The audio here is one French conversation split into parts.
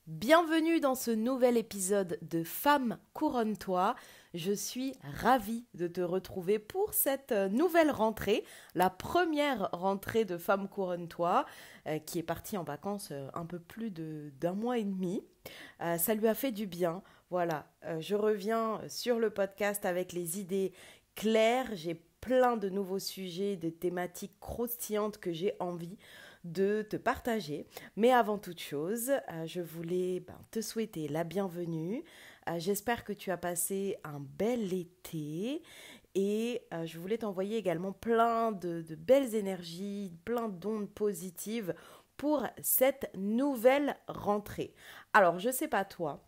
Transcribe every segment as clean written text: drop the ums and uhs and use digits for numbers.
Bienvenue dans ce nouvel épisode de Femme couronne-toi. Je suis ravie de te retrouver pour cette nouvelle rentrée, la première rentrée de Femme couronne-toi, qui est partie en vacances un peu plus d'un mois et demi. Ça lui a fait du bien. Voilà, je reviens sur le podcast avec les idées claires. J'ai plein de nouveaux sujets, de thématiques croustillantes que j'ai envie de te partager. Mais avant toute chose, je voulais te souhaiter la bienvenue. J'espère que tu as passé un bel été et je voulais t'envoyer également plein de belles énergies, plein d'ondes positives pour cette nouvelle rentrée. Alors, je sais pas toi,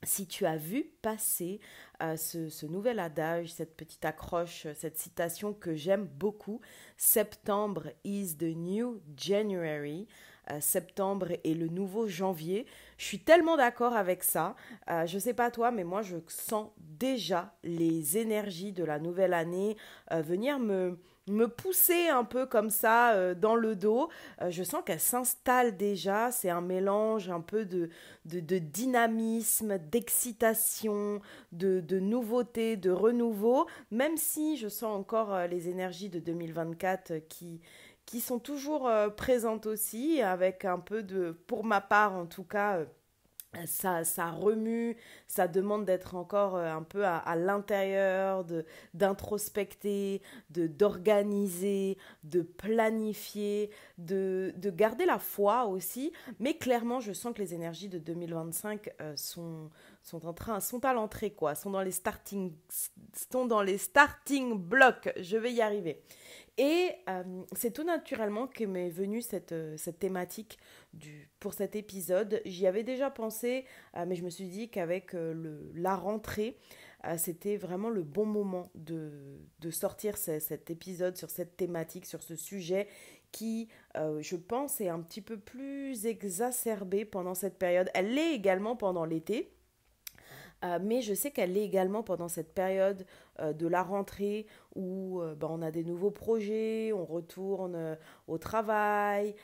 si tu as vu passer ce nouvel adage, cette petite accroche, cette citation que j'aime beaucoup, Septembre is the new January. Septembre est le nouveau janvier. Je suis tellement d'accord avec ça. Je sais pas toi, mais moi je sens déjà les énergies de la nouvelle année venir me pousser un peu comme ça dans le dos. Je sens qu'elle s'installe déjà. C'est un mélange un peu de dynamisme, d'excitation, de nouveauté, de renouveau, même si je sens encore les énergies de 2024 qui sont toujours présentes aussi, avec un peu pour ma part en tout cas, ça remue, ça demande d'être encore un peu à l'intérieur, d'introspecter, d'organiser, de planifier, de garder la foi aussi. Mais clairement, je sens que les énergies de 2025 sont à l'entrée, quoi, sont dans les starting blocks. Je vais y arriver. Et c'est tout naturellement que m'est venue cette thématique pour cet épisode. J'y avais déjà pensé, mais je me suis dit qu'avec la rentrée, c'était vraiment le bon moment de sortir cet épisode sur cette thématique, sur ce sujet qui, je pense, est un petit peu plus exacerbé pendant cette période. Elle l'est également pendant l'été. Mais je sais qu'elle l'est également pendant cette période de la rentrée où on a des nouveaux projets, on retourne au travail,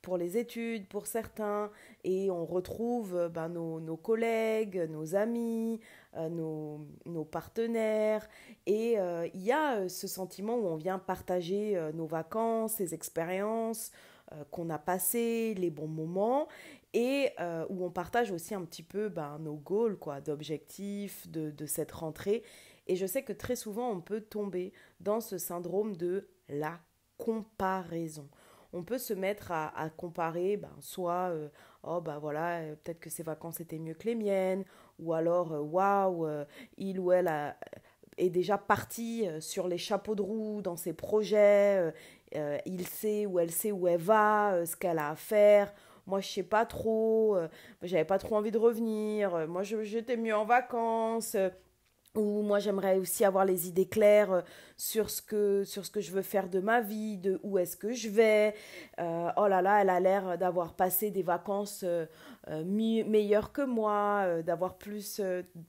pour les études pour certains, et on retrouve nos collègues, nos amis, nos partenaires. Et il y a ce sentiment où on vient partager nos vacances, les expériences qu'on a passées, les bons moments et où on partage aussi un petit peu nos goals, quoi, d'objectifs de cette rentrée. Et je sais que très souvent, on peut tomber dans ce syndrome de la comparaison. On peut se mettre à comparer, soit, oh voilà, peut-être que ses vacances étaient mieux que les miennes, ou alors, waouh, il ou elle est déjà parti sur les chapeaux de roue dans ses projets, il sait ou elle sait où elle va, ce qu'elle a à faire. Moi, je sais pas trop, j'avais pas trop envie de revenir, moi, j'étais mieux en vacances, ou moi, j'aimerais aussi avoir les idées claires sur ce que je veux faire de ma vie, de où est-ce que je vais. Oh là là, elle a l'air d'avoir passé des vacances meilleures que moi, d'avoir plus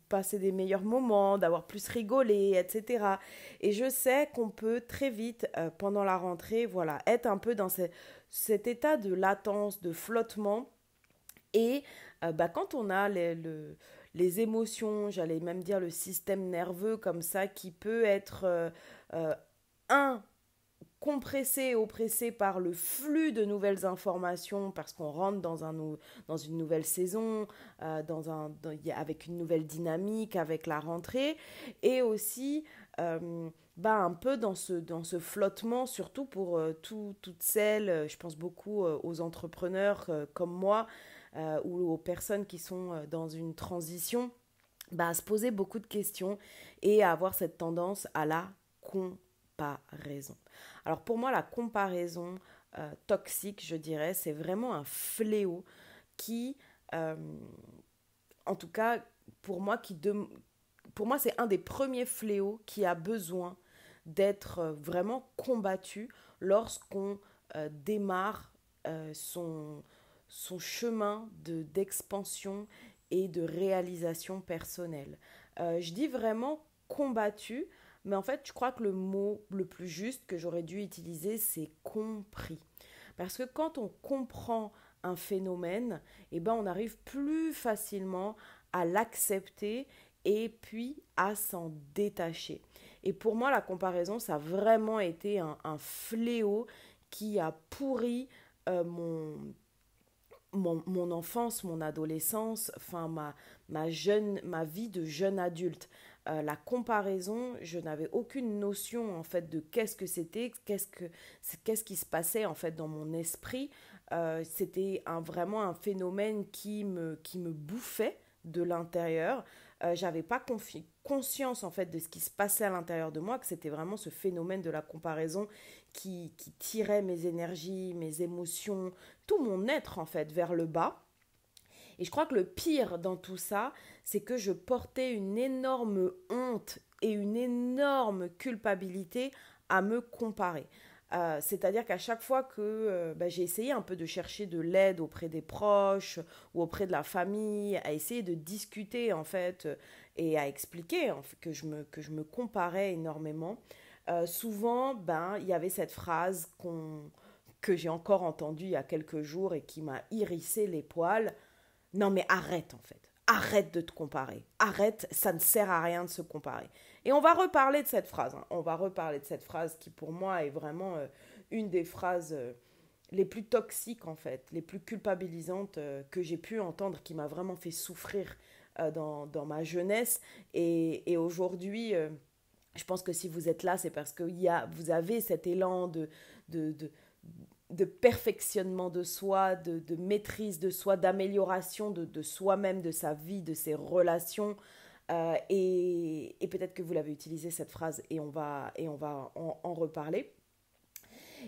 passé des meilleurs moments, d'avoir plus rigolé, etc. Et je sais qu'on peut très vite, pendant la rentrée, voilà, être un peu dans cet état de latence, de flottement. Et quand on a les émotions, j'allais même dire le système nerveux comme ça, qui peut être, euh, un, compressé et oppressé par le flux de nouvelles informations, parce qu'on rentre dans une nouvelle saison, avec une nouvelle dynamique, avec la rentrée, et aussi un peu dans ce flottement, surtout pour toutes celles, je pense beaucoup aux entrepreneurs comme moi, ou aux personnes qui sont dans une transition, à se poser beaucoup de questions et à avoir cette tendance à la comparaison. Alors pour moi, la comparaison toxique, je dirais, c'est vraiment un fléau qui, euh, en tout cas, pour moi, pour moi, c'est un des premiers fléaux qui a besoin d'être vraiment combattu lorsqu'on démarre son chemin d'expansion et de réalisation personnelle. Je dis vraiment combattu, mais en fait, je crois que le mot le plus juste que j'aurais dû utiliser, c'est compris. Parce que quand on comprend un phénomène, eh ben, on arrive plus facilement à l'accepter et puis à s'en détacher. Et pour moi, la comparaison, ça a vraiment été un fléau qui a pourri mon enfance, mon adolescence, enfin ma vie de jeune adulte. La comparaison, je n'avais aucune notion en fait de qu'est-ce que c'était, qu'est-ce qui se passait en fait dans mon esprit. C'était vraiment un phénomène qui me bouffait de l'intérieur. J'avais pas conscience en fait de ce qui se passait à l'intérieur de moi, que c'était vraiment ce phénomène de la comparaison qui tirait mes énergies, mes émotions, tout mon être en fait vers le bas. Et je crois que le pire dans tout ça, c'est que je portais une énorme honte et une énorme culpabilité à me comparer. C'est-à-dire qu'à chaque fois que j'ai essayé un peu de chercher de l'aide auprès des proches ou auprès de la famille, à essayer de discuter en fait et à expliquer en fait, que je me comparais énormément, souvent il y avait cette phrase que j'ai encore entendue il y a quelques jours et qui m'a hérissé les poils. Non mais arrête en fait. Arrête de te comparer. Arrête, ça ne sert à rien de se comparer. Et on va reparler de cette phrase. On va reparler de cette phrase qui pour moi est vraiment une des phrases les plus toxiques en fait, les plus culpabilisantes que j'ai pu entendre, qui m'a vraiment fait souffrir dans ma jeunesse. Et aujourd'hui, je pense que si vous êtes là, c'est parce que vous avez cet élan de, de, de perfectionnement de soi, de maîtrise de soi, d'amélioration de soi-même, de sa vie, de ses relations. Et peut-être que vous l'avez utilisé cette phrase et on va en reparler.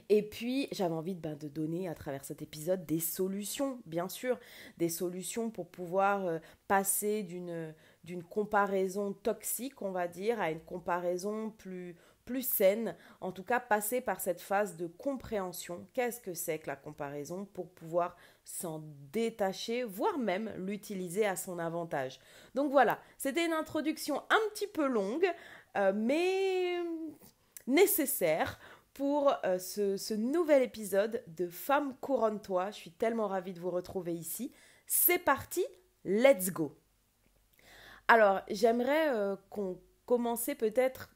Et puis, j'avais envie de donner à travers cet épisode des solutions, bien sûr, des solutions pour pouvoir passer d'une comparaison toxique, on va dire, à une comparaison plus saine, en tout cas passer par cette phase de compréhension. Qu'est-ce que c'est que la comparaison pour pouvoir s'en détacher, voire même l'utiliser à son avantage. Donc voilà, c'était une introduction un petit peu longue, mais nécessaire pour ce nouvel épisode de Femme couronne-toi. Je suis tellement ravie de vous retrouver ici. C'est parti, let's go. Alors, j'aimerais qu'on commence peut-être,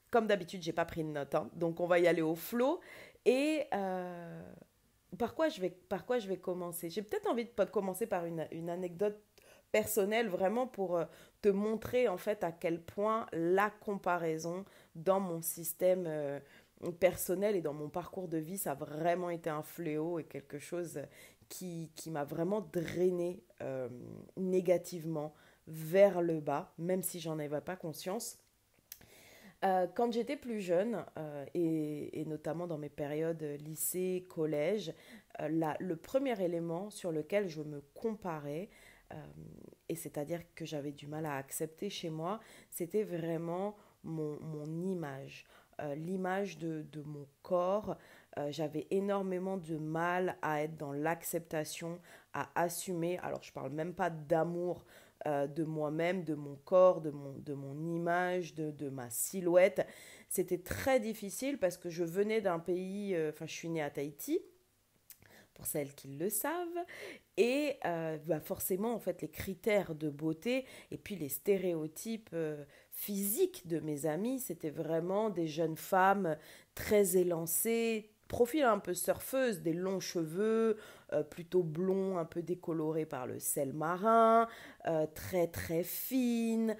comme d'habitude, j'ai pas pris de notes, hein, donc on va y aller au flow. Et par quoi je vais commencer? J'ai peut-être envie de commencer par une anecdote personnelle, vraiment pour te montrer en fait à quel point la comparaison dans mon système personnel et dans mon parcours de vie, ça a vraiment été un fléau et quelque chose qui m'a vraiment drainé négativement vers le bas, même si j'en avais pas conscience. Quand j'étais plus jeune, et notamment dans mes périodes lycée, collège, le premier élément sur lequel je me comparais, et c'est-à-dire que j'avais du mal à accepter chez moi, c'était vraiment mon image. L'image de mon corps. J'avais énormément de mal à être dans l'acceptation, à assumer. Alors, je ne parle même pas d'amour de moi-même, de mon corps, de mon image, de ma silhouette. C'était très difficile parce que je venais d'un pays, je suis née à Tahiti, pour celles qui le savent, et forcément en fait les critères de beauté et puis les stéréotypes physiques de mes amis, c'était vraiment des jeunes femmes très élancées, profil un peu surfeuse, des longs cheveux, plutôt blonds, un peu décolorés par le sel marin, très très fines,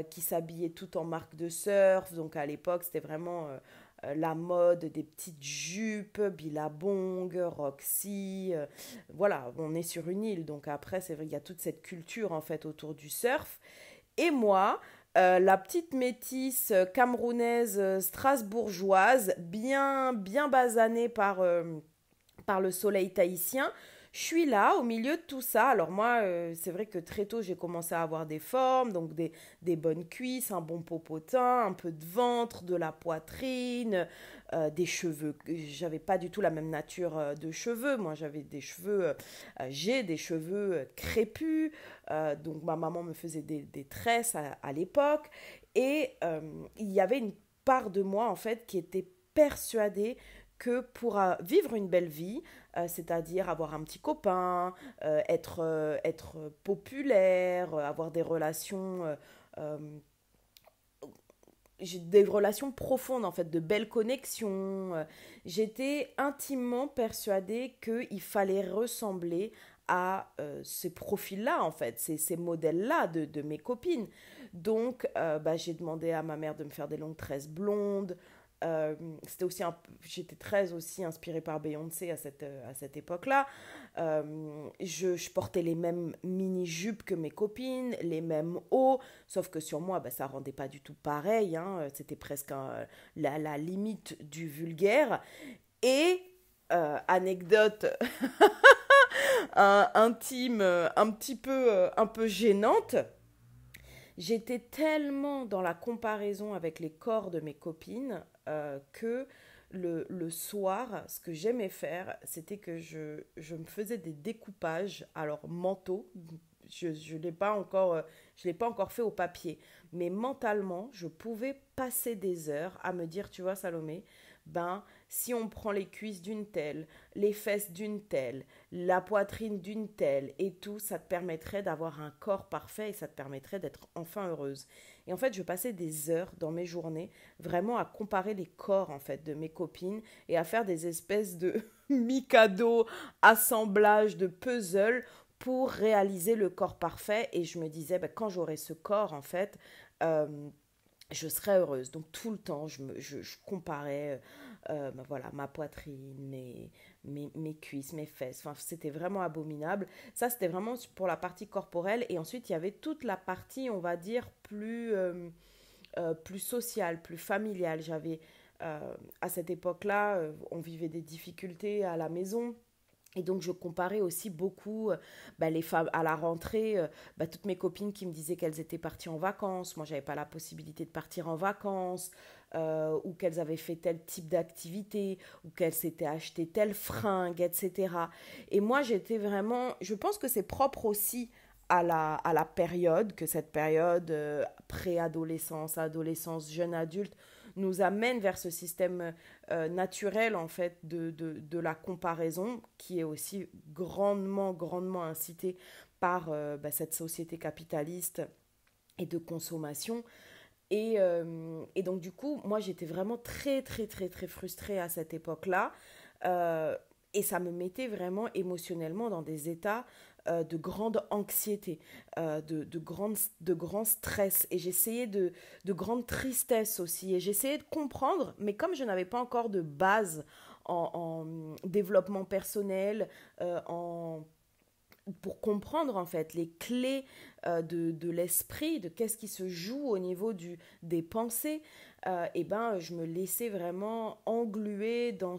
qui s'habillaient tout en marque de surf. Donc à l'époque, c'était vraiment la mode des petites jupes, Billabong, Roxy. Voilà, on est sur une île, donc après, c'est vrai, il y a toute cette culture en fait autour du surf. Et moi, la petite métisse camerounaise strasbourgeoise, bien basanée par le soleil tahitien, je suis là au milieu de tout ça. Alors moi, c'est vrai que très tôt, j'ai commencé à avoir des formes, donc des bonnes cuisses, un bon popotin, un peu de ventre, de la poitrine, des cheveux. J'avais pas du tout la même nature de cheveux. Moi, j'ai des cheveux crépus. Donc ma maman me faisait des tresses à l'époque. Et il y avait une part de moi, en fait, qui était persuadée que pour vivre une belle vie, c'est-à-dire avoir un petit copain, être populaire, avoir euh, j'ai des relations profondes en fait, de belles connexions. J'étais intimement persuadée qu'il fallait ressembler à ces profils-là en fait, ces modèles-là de mes copines. Donc j'ai demandé à ma mère de me faire des longues tresses blondes. C'était aussi j'étais très aussi inspirée par Beyoncé à cette époque-là. Je portais les mêmes mini-jupes que mes copines, les mêmes hauts, sauf que sur moi, ça rendait pas du tout pareil, hein. C'était presque la limite du vulgaire. Et, anecdote intime, un peu gênante, j'étais tellement dans la comparaison avec les corps de mes copines que le soir, ce que j'aimais faire, c'était que je me faisais des découpages, alors mentaux, je l'ai pas encore fait au papier, mais mentalement, je pouvais passer des heures à me dire, tu vois Salomé, si on prend les cuisses d'une telle, les fesses d'une telle, la poitrine d'une telle et tout, ça te permettrait d'avoir un corps parfait et ça te permettrait d'être enfin heureuse. Et en fait, je passais des heures dans mes journées vraiment à comparer les corps en fait de mes copines et à faire des espèces de mikado, assemblage de puzzles pour réaliser le corps parfait. Et je me disais, quand j'aurai ce corps en fait, je serais heureuse. Donc tout le temps, je comparais voilà, ma poitrine, mes cuisses, mes fesses. Enfin, c'était vraiment abominable. Ça, c'était vraiment pour la partie corporelle. Et ensuite, il y avait toute la partie, on va dire, plus sociale, plus familiale. À cette époque-là, on vivait des difficultés à la maison. Et donc, je comparais aussi beaucoup les femmes à la rentrée, toutes mes copines qui me disaient qu'elles étaient parties en vacances. Moi, je n'avais pas la possibilité de partir en vacances, ou qu'elles avaient fait tel type d'activité, ou qu'elles s'étaient acheté telle fringue, etc. Et moi, j'étais vraiment... Je pense que c'est propre aussi à la période, que cette période préadolescence, adolescence, jeune adulte, nous amène vers ce système naturel en fait de la comparaison qui est aussi grandement incité par cette société capitaliste et de consommation. Et donc du coup, moi j'étais vraiment très frustrée à cette époque-là. Euh, et ça me mettait vraiment émotionnellement dans des états de grande anxiété, de grand stress. Et j'essayais de grande tristesse aussi. Et j'essayais de comprendre, mais comme je n'avais pas encore de base en développement personnel, pour comprendre en fait les clés de l'esprit, de qu'est-ce qui se joue au niveau des pensées, je me laissais vraiment engluer dans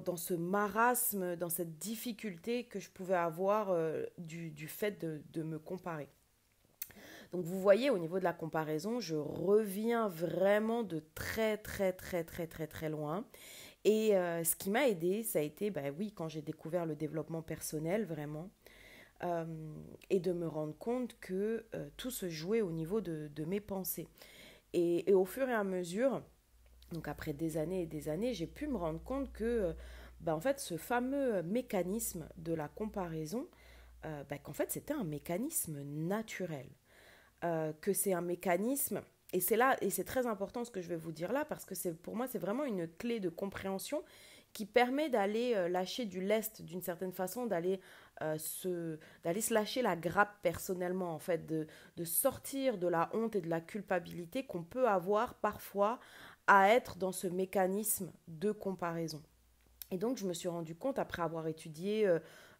dans ce marasme, dans cette difficulté que je pouvais avoir du fait de me comparer. Donc vous voyez, au niveau de la comparaison, je reviens vraiment de très loin. Et ce qui m'a aidé, ça a été, oui, quand j'ai découvert le développement personnel, vraiment, euh, et de me rendre compte que tout se jouait au niveau de mes pensées. Et au fur et à mesure, donc après des années et des années, j'ai pu me rendre compte que, en fait, ce fameux mécanisme de la comparaison, qu'en fait, c'était un mécanisme naturel. Que c'est un mécanisme, et c'est là, et c'est très important ce que je vais vous dire là, parce que pour moi, c'est vraiment une clé de compréhension qui permet d'aller lâcher du lest d'une certaine façon, d'aller se lâcher la grappe personnellement, en fait, de sortir de la honte et de la culpabilité qu'on peut avoir parfois à être dans ce mécanisme de comparaison. Et donc, je me suis rendu compte, après avoir étudié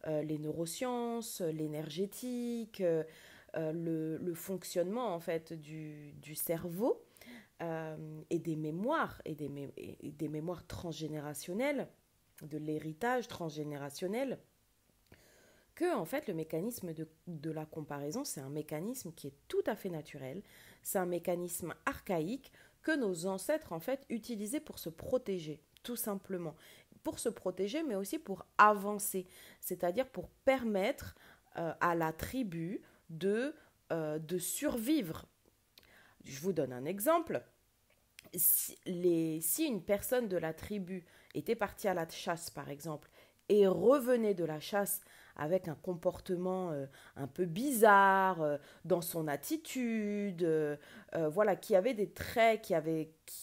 les neurosciences, l'énergétique, le fonctionnement en fait du cerveau, et des mémoires, et des mémoires transgénérationnelles, de l'héritage transgénérationnel, que en fait le mécanisme de la comparaison, c'est un mécanisme qui est tout à fait naturel, c'est un mécanisme archaïque que nos ancêtres en fait utilisaient pour se protéger, tout simplement. Pour se protéger, mais aussi pour avancer, c'est-à-dire pour permettre à la tribu de survivre. Je vous donne un exemple. si une personne de la tribu était partie à la chasse, par exemple, et revenait de la chasse avec un comportement un peu bizarre dans son attitude, voilà, qui avait des traits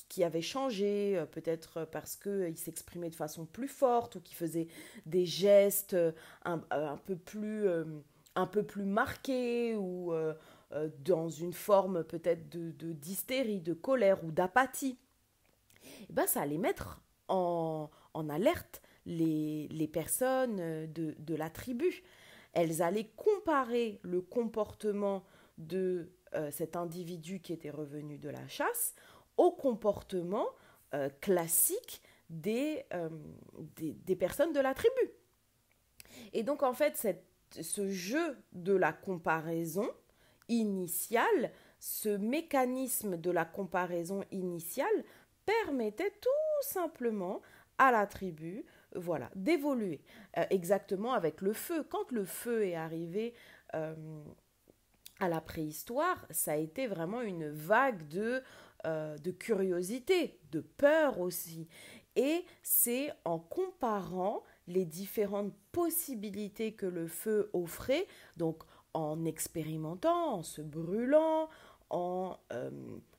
qui avaient changé, peut-être parce qu'il s'exprimait de façon plus forte ou qui faisait des gestes un peu plus marqués ou dans une forme peut-être d'hystérie, de colère ou d'apathie, et ben, ça allait mettre en alerte les personnes de la tribu. Elles allaient comparer le comportement de cet individu qui était revenu de la chasse au comportement classique des personnes de la tribu. Et donc, en fait, ce jeu de la comparaison initiale, ce mécanisme de la comparaison initiale permettait tout simplement à la tribu, voilà, d'évoluer. Exactement avec le feu. Quand le feu est arrivé à la préhistoire, ça a été vraiment une vague de curiosité, de peur aussi. Et c'est en comparant les différentes possibilités que le feu offrait, donc en expérimentant, en se brûlant, en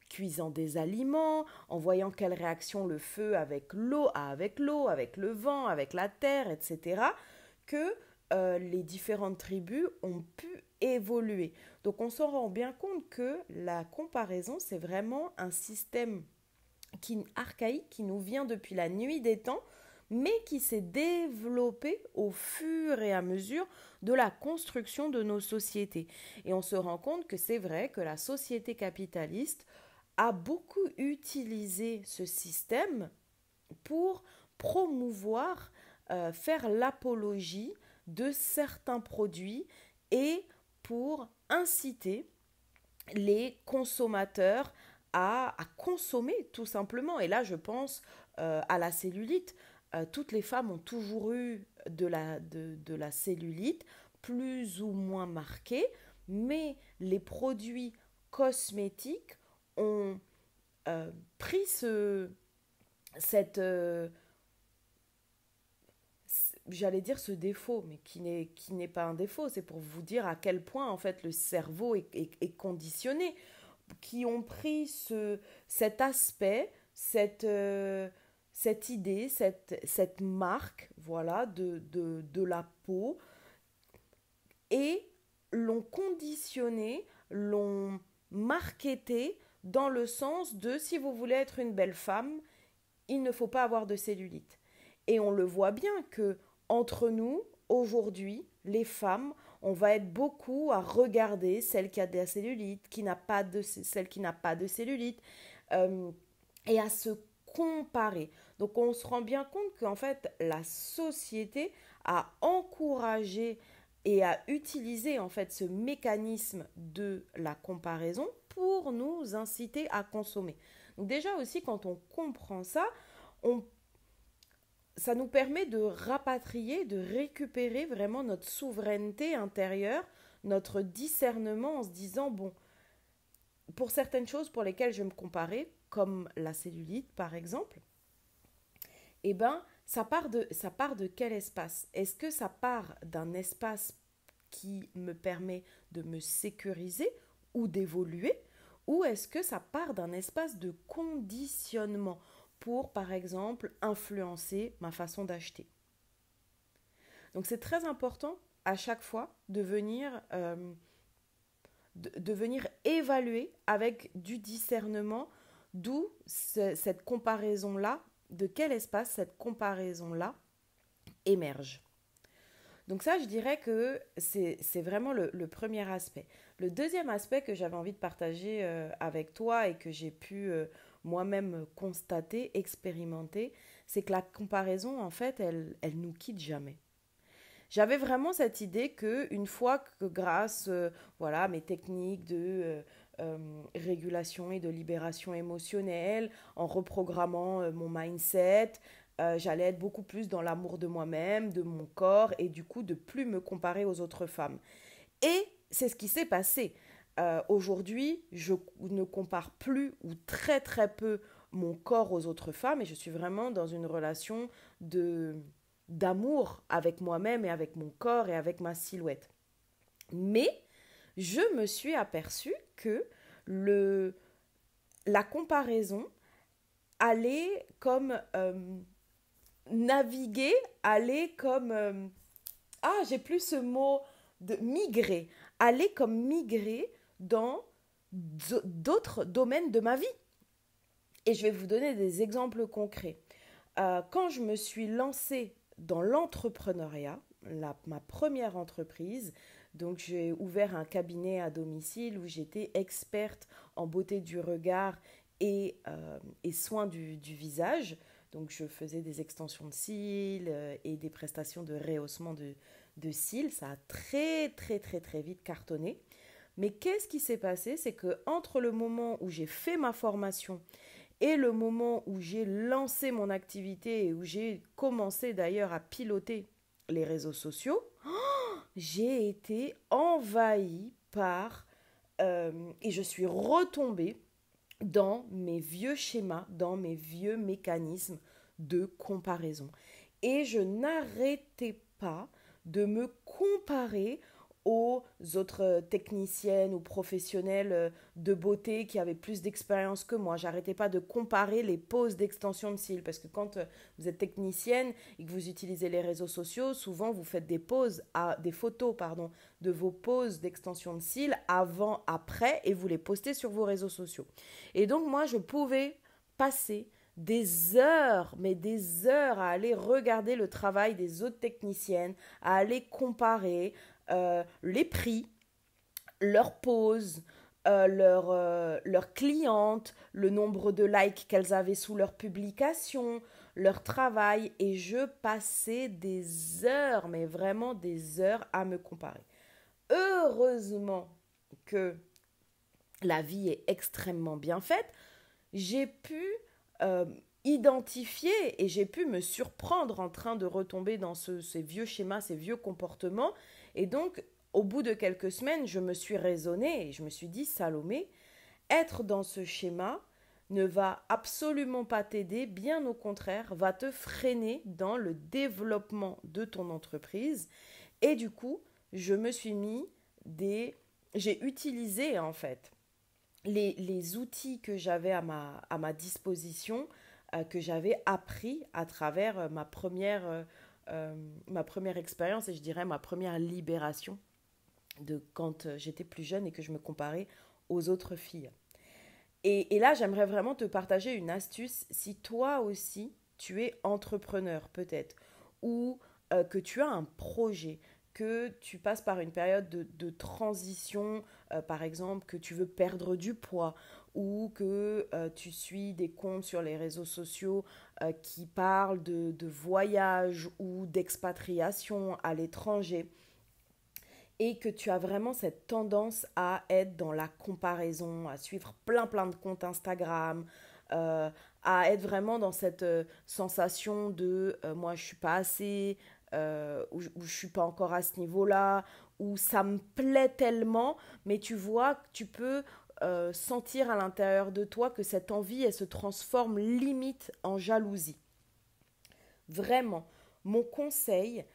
cuisant des aliments, en voyant quelle réaction le feu avec l'eau a avec l'eau, avec le vent, avec la terre, etc., que les différentes tribus ont pu évoluer. Donc on s'en rend bien compte que la comparaison, c'est vraiment un système archaïque qui nous vient depuis la nuit des temps, mais qui s'est développé au fur et à mesure de la construction de nos sociétés. Et on se rend compte que c'est vrai que la société capitaliste a beaucoup utilisé ce système pour promouvoir, faire l'apologie de certains produits et pour inciter les consommateurs à consommer tout simplement. Et là, je pense à la cellulite. Toutes les femmes ont toujours eu de la cellulite, plus ou moins marquée, mais les produits cosmétiques ont pris cette, j'allais dire ce défaut, mais qui n'est pas un défaut, c'est pour vous dire à quel point en fait le cerveau est conditionné, qui ont pris cet aspect, cette idée, cette marque, voilà, de la peau, et l'ont conditionné, l'ont marketé dans le sens de si vous voulez être une belle femme, il ne faut pas avoir de cellulite. Et on le voit bien que entre nous, aujourd'hui, les femmes, on va être beaucoup à regarder celle qui a de la cellulite, celle qui n'a pas de cellulite, euh, et à se comparer. Donc on se rend bien compte qu'en fait, la société a encouragé et a utilisé en fait ce mécanisme de la comparaison pour nous inciter à consommer. Donc déjà aussi, quand on comprend ça, ça nous permet de rapatrier, de récupérer vraiment notre souveraineté intérieure, notre discernement en se disant, bon, pour certaines choses pour lesquelles je vais me comparer, comme la cellulite par exemple, eh ben, ça part de quel espace? Est-ce que ça part d'un espace qui me permet de me sécuriser ou d'évoluer? Ou est-ce que ça part d'un espace de conditionnement pour, par exemple, influencer ma façon d'acheter? Donc c'est très important à chaque fois de venir évaluer avec du discernement d'où cette comparaison-là, de quel espace cette comparaison-là émerge. Donc ça, je dirais que c'est vraiment le premier aspect. Le deuxième aspect que j'avais envie de partager avec toi et que j'ai pu moi-même constater, expérimenter, c'est que la comparaison, en fait, elle nous quitte jamais. J'avais vraiment cette idée que une fois que grâce voilà, à mes techniques de régulation et de libération émotionnelle, en reprogrammant mon mindset, j'allais être beaucoup plus dans l'amour de moi-même, de mon corps et du coup de plus me comparer aux autres femmes. Et c'est ce qui s'est passé. Aujourd'hui, je ne compare plus ou très très peu mon corps aux autres femmes et je suis vraiment dans une relation d'amour avec moi-même et avec mon corps et avec ma silhouette. Mais je me suis aperçue que le, la comparaison allait comme naviguer, allait comme... j'ai plus ce mot de migrer. Aller comme migrer dans d'autres domaines de ma vie. Et je vais vous donner des exemples concrets. Quand je me suis lancée dans l'entrepreneuriat, ma première entreprise, donc j'ai ouvert un cabinet à domicile où j'étais experte en beauté du regard et soins du visage. Donc je faisais des extensions de cils et des prestations de rehaussement de cils. Ça a très très très très vite cartonné. Mais qu'est-ce qui s'est passé? C'est que entre le moment où j'ai fait ma formation et le moment où j'ai lancé mon activité et où j'ai commencé d'ailleurs à piloter les réseaux sociaux, j'ai été envahie par et je suis retombée dans mes vieux schémas, dans mes vieux mécanismes de comparaison. Et je n'arrêtais pas de me comparer aux autres techniciennes ou professionnelles de beauté qui avaient plus d'expérience que moi. J'arrêtais pas de comparer les poses d'extension de cils parce que quand vous êtes technicienne et que vous utilisez les réseaux sociaux, souvent vous faites des photos de vos poses d'extension de cils avant, après et vous les postez sur vos réseaux sociaux. Et donc moi je pouvais passer des heures, mais des heures à aller regarder le travail des autres techniciennes, à aller comparer les prix, leurs poses, leurs clientes, le nombre de likes qu'elles avaient sous leurs publications, leur travail. Et je passais des heures, mais vraiment des heures à me comparer. Heureusement que la vie est extrêmement bien faite. J'ai pu identifier et j'ai pu me surprendre en train de retomber dans ces vieux schémas, ces vieux comportements. Et donc, au bout de quelques semaines, je me suis raisonnée et je me suis dit, Salomé, être dans ce schéma ne va absolument pas t'aider, bien au contraire, va te freiner dans le développement de ton entreprise. Et du coup, je me suis j'ai utilisé en fait les outils que j'avais à ma disposition, que j'avais appris à travers ma première expérience et je dirais ma première libération de quand j'étais plus jeune et que je me comparais aux autres filles. Et là, j'aimerais vraiment te partager une astuce si toi aussi, tu es entrepreneur peut-être, ou que tu as un projet, que tu passes par une période de transition, par exemple, que tu veux perdre du poids, ou que tu suis des comptes sur les réseaux sociaux qui parlent de voyage ou d'expatriation à l'étranger, et que tu as vraiment cette tendance à être dans la comparaison, à suivre plein de comptes Instagram, à être vraiment dans cette sensation de moi je suis pas assez, ou je suis pas encore à ce niveau-là, où ça me plaît tellement, mais tu vois que tu peux sentir à l'intérieur de toi que cette envie elle se transforme limite en jalousie. Vraiment, mon conseil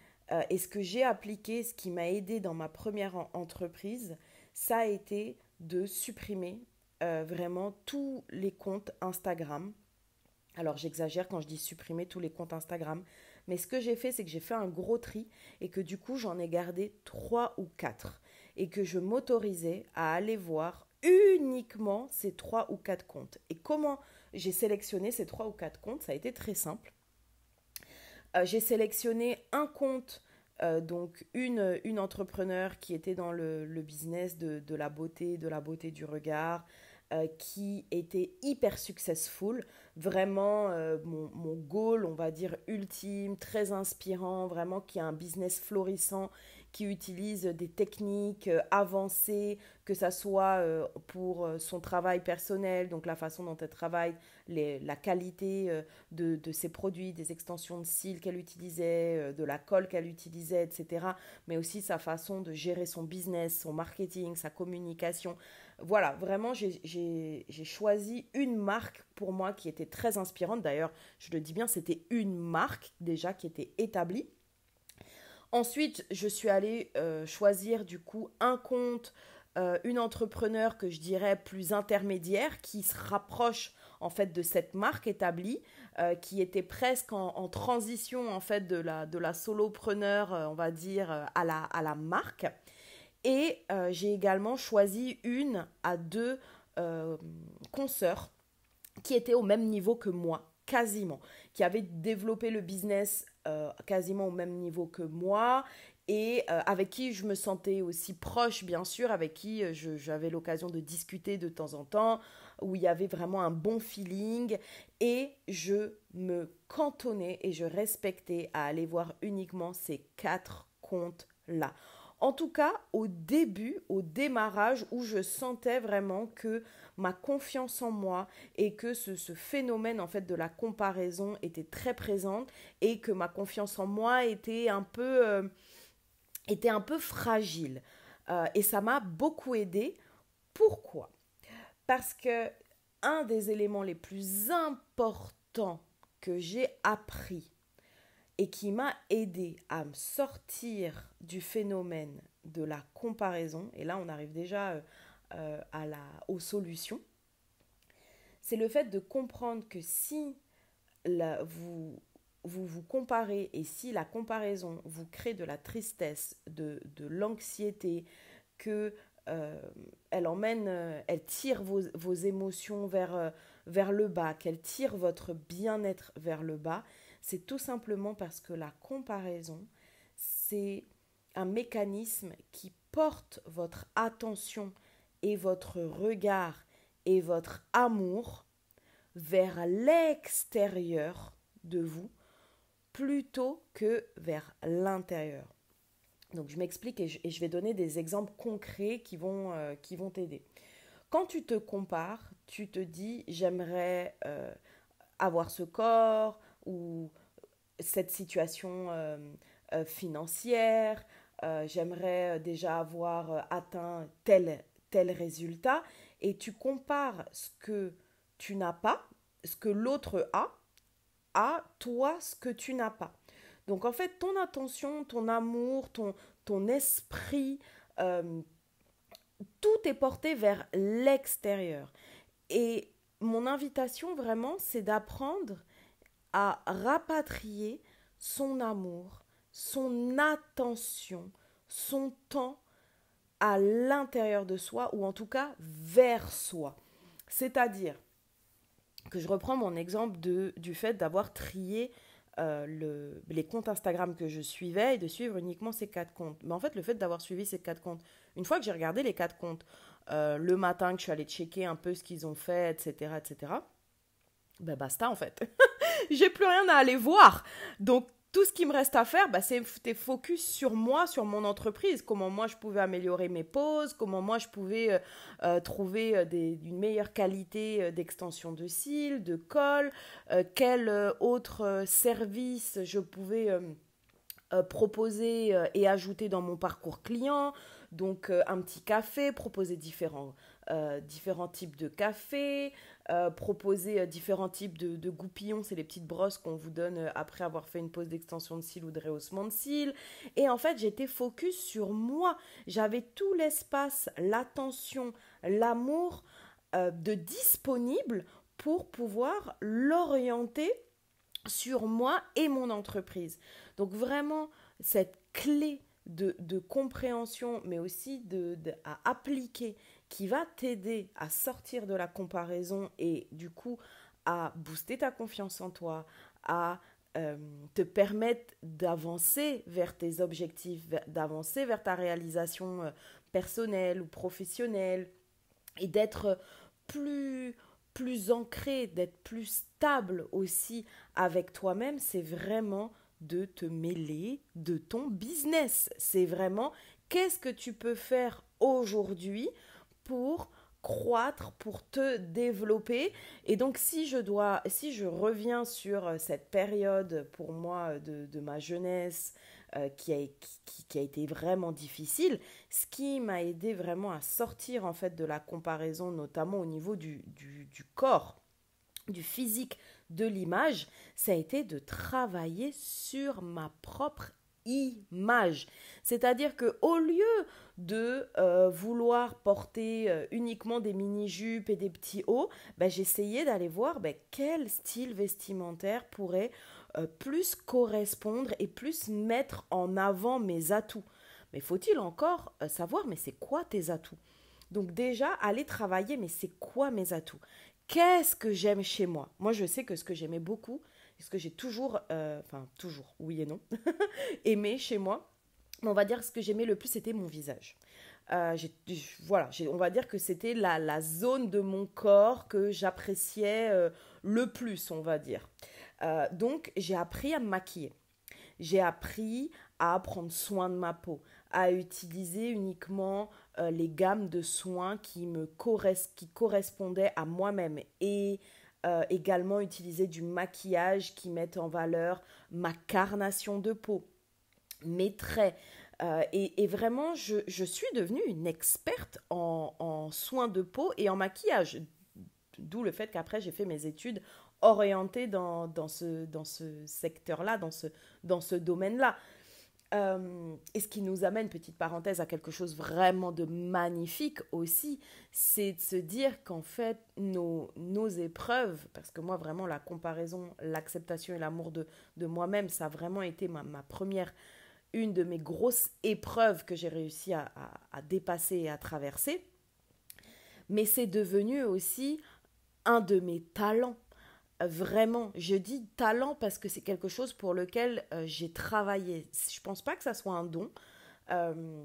et ce que j'ai appliqué, ce qui m'a aidé dans ma première entreprise, ça a été de supprimer vraiment tous les comptes Instagram. Alors j'exagère quand je dis supprimer tous les comptes Instagram, mais ce que j'ai fait, c'est que j'ai fait un gros tri et que du coup j'en ai gardé 3 ou 4 et que je m'autorisais à aller voir uniquement ces 3 ou 4 comptes. Et comment j'ai sélectionné ces 3 ou 4 comptes? Ça a été très simple. J'ai sélectionné un compte, donc une entrepreneur qui était dans le business de la beauté du regard, qui était hyper successful, vraiment mon goal, on va dire ultime, très inspirant, vraiment qui a un business florissant, qui utilise des techniques avancées, que ça soit pour son travail personnel, donc la façon dont elle travaille, la qualité de ses produits, des extensions de cils qu'elle utilisait, de la colle qu'elle utilisait, etc. Mais aussi sa façon de gérer son business, son marketing, sa communication. Voilà, vraiment, j'ai choisi une marque pour moi qui était très inspirante. D'ailleurs, je le dis bien, c'était une marque déjà qui était établie. Ensuite, je suis allée choisir du coup un compte, une entrepreneur que je dirais plus intermédiaire, qui se rapproche en fait de cette marque établie, qui était presque en transition en fait de la solopreneur, on va dire, à la marque. Et j'ai également choisi une à deux consoeurs qui étaient au même niveau que moi, quasiment, qui avaient développé le business quasiment au même niveau que moi et avec qui je me sentais aussi proche, bien sûr, avec qui j'avais l'occasion de discuter de temps en temps, où il y avait vraiment un bon feeling et je me cantonnais et je respectais à aller voir uniquement ces 4 comptes-là. En tout cas, au début, au démarrage, où je sentais vraiment que ma confiance en moi et que ce phénomène en fait de la comparaison était très présente et que ma confiance en moi était un peu fragile. Et ça m'a beaucoup aidé. Pourquoi? Parce que un des éléments les plus importants que j'ai appris et qui m'a aidé à me sortir du phénomène de la comparaison, et là on arrive déjà aux solutions, c'est le fait de comprendre que si vous comparez et si la comparaison vous crée de la tristesse, de l'anxiété, que elle tire vos émotions vers le bas, qu'elle tire votre bien-être vers le bas, c'est tout simplement parce que la comparaison, c'est un mécanisme qui porte votre attention et votre regard et votre amour vers l'extérieur de vous plutôt que vers l'intérieur. Donc je m'explique et je vais donner des exemples concrets qui vont t'aider. Quand tu te compares, tu te dis j'aimerais avoir ce corps ou cette situation financière, j'aimerais déjà avoir atteint tel résultat et tu compares ce que tu n'as pas, ce que l'autre a, à toi ce que tu n'as pas. Donc en fait, ton attention, ton amour, ton esprit, euh, tout est porté vers l'extérieur. Et mon invitation vraiment, c'est d'apprendre à rapatrier son amour, son attention, son temps à l'intérieur de soi, ou en tout cas vers soi. C'est-à-dire que je reprends mon exemple du fait d'avoir trié les comptes Instagram que je suivais et de suivre uniquement ces 4 comptes. Mais en fait, le fait d'avoir suivi ces 4 comptes, une fois que j'ai regardé les 4 comptes, le matin que je suis allée checker un peu ce qu'ils ont fait, etc., ben basta en fait. J'ai plus rien à aller voir. Donc, tout ce qui me reste à faire, bah, c'est focus sur moi, sur mon entreprise. Comment moi, je pouvais améliorer mes poses, comment moi, je pouvais trouver une meilleure qualité d'extension de cils, de colle, quel autre service je pouvais proposer et ajouter dans mon parcours client. Donc un petit café, proposer différents types de café, proposer différents types de goupillons, c'est les petites brosses qu'on vous donne après avoir fait une pose d'extension de cils ou de rehaussement de cils. Et en fait, j'étais focus sur moi. J'avais tout l'espace, l'attention, l'amour de disponible pour pouvoir l'orienter sur moi et mon entreprise. Donc vraiment, cette clé de compréhension, mais aussi à appliquer, qui va t'aider à sortir de la comparaison et du coup à booster ta confiance en toi, à te permettre d'avancer vers tes objectifs, d'avancer vers ta réalisation personnelle ou professionnelle et d'être plus ancré, d'être plus stable aussi avec toi-même, c'est vraiment de te mêler de ton business. C'est vraiment qu'est-ce que tu peux faire aujourd'hui pour croître, pour te développer. Et donc si je reviens sur cette période pour moi de ma jeunesse qui a été vraiment difficile, ce qui m'a aidé vraiment à sortir en fait de la comparaison, notamment au niveau du corps, du physique, de l'image, ça a été de travailler sur ma propre image. C'est-à-dire que au lieu de vouloir porter uniquement des mini-jupes et des petits hauts, ben, j'essayais d'aller voir quel style vestimentaire pourrait plus correspondre et plus mettre en avant mes atouts. Mais faut-il encore savoir, mais c'est quoi tes atouts? Donc déjà, aller travailler, mais c'est quoi mes atouts? Qu'est-ce que j'aime chez moi? Moi, je sais que ce que j'aimais beaucoup, ce que j'ai toujours, enfin toujours, oui et non, aimé chez moi, on va dire ce que j'aimais le plus, c'était mon visage. On va dire que c'était la zone de mon corps que j'appréciais le plus, on va dire. Donc, j'ai appris à me maquiller. J'ai appris à prendre soin de ma peau, à utiliser uniquement les gammes de soins qui correspondaient à moi-même et également utiliser du maquillage qui mette en valeur ma carnation de peau, mes traits. Et vraiment, je suis devenue une experte en soins de peau et en maquillage. D'où le fait qu'après, j'ai fait mes études orientées dans ce secteur-là, dans ce domaine-là. Et ce qui nous amène, petite parenthèse, à quelque chose vraiment de magnifique aussi, c'est de se dire qu'en fait, nos épreuves, parce que moi, vraiment, la comparaison, l'acceptation et l'amour de moi-même, ça a vraiment été ma première, une de mes grosses épreuves que j'ai réussi à dépasser et à traverser. Mais c'est devenu aussi un de mes talents. Vraiment, je dis talent parce que c'est quelque chose pour lequel j'ai travaillé. Je pense pas que ça soit un don, euh,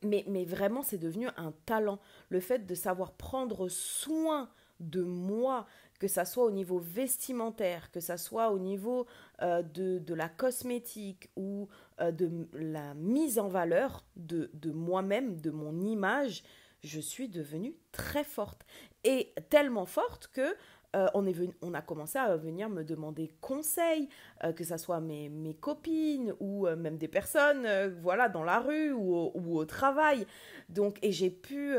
mais vraiment c'est devenu un talent. Le fait de savoir prendre soin de moi, que ça soit au niveau vestimentaire, que ça soit au niveau de la cosmétique ou de la mise en valeur de moi-même, de mon image, je suis devenue très forte. Et tellement forte que on a commencé à venir me demander conseil, que ce soit mes copines ou même des personnes voilà, dans la rue ou au travail. Donc, et j'ai pu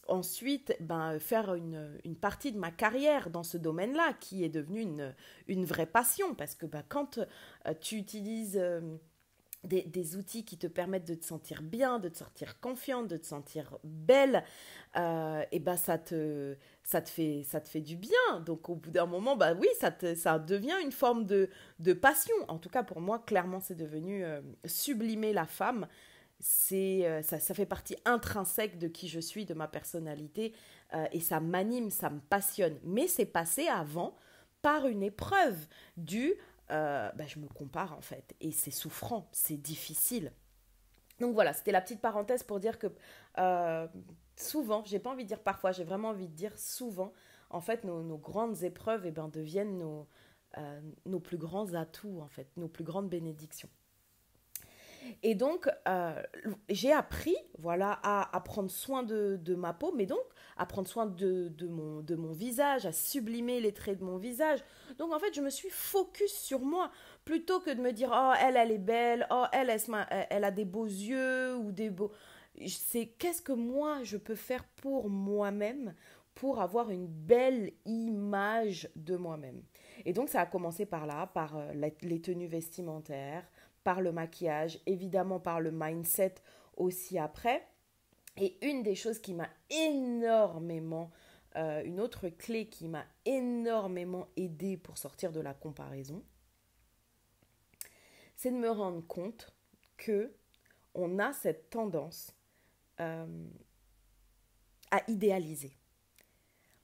ensuite faire une partie de ma carrière dans ce domaine-là qui est devenue une vraie passion parce que quand tu utilises des outils qui te permettent de te sentir bien, de te sentir confiante, de te sentir belle, et ça te fait du bien. Donc au bout d'un moment, oui, ça devient une forme de passion. En tout cas, pour moi, clairement, c'est devenu sublimer la femme. Ça fait partie intrinsèque de qui je suis, de ma personnalité, et ça m'anime, ça me passionne. Mais c'est passé avant par une épreuve due je me compare en fait. Et c'est souffrant, c'est difficile. Donc voilà, c'était la petite parenthèse pour dire que souvent, j'ai pas envie de dire parfois, j'ai vraiment envie de dire souvent, en fait, nos grandes épreuves deviennent nos plus grands atouts, en fait, nos plus grandes bénédictions. Et donc, j'ai appris voilà, à prendre soin de ma peau, mais donc à prendre soin de mon visage, à sublimer les traits de mon visage. Donc, en fait, je me suis focus sur moi, plutôt que de me dire, oh, elle est belle, oh, elle a des beaux yeux, ou des beaux... C'est qu'est-ce que moi, je peux faire pour moi-même, pour avoir une belle image de moi-même. Et donc, ça a commencé par là, par les tenues vestimentaires, par le maquillage, évidemment par le mindset aussi après. Et une des choses qui m'a énormément, une autre clé qui m'a énormément aidée pour sortir de la comparaison, c'est de me rendre compte que on a cette tendance à idéaliser.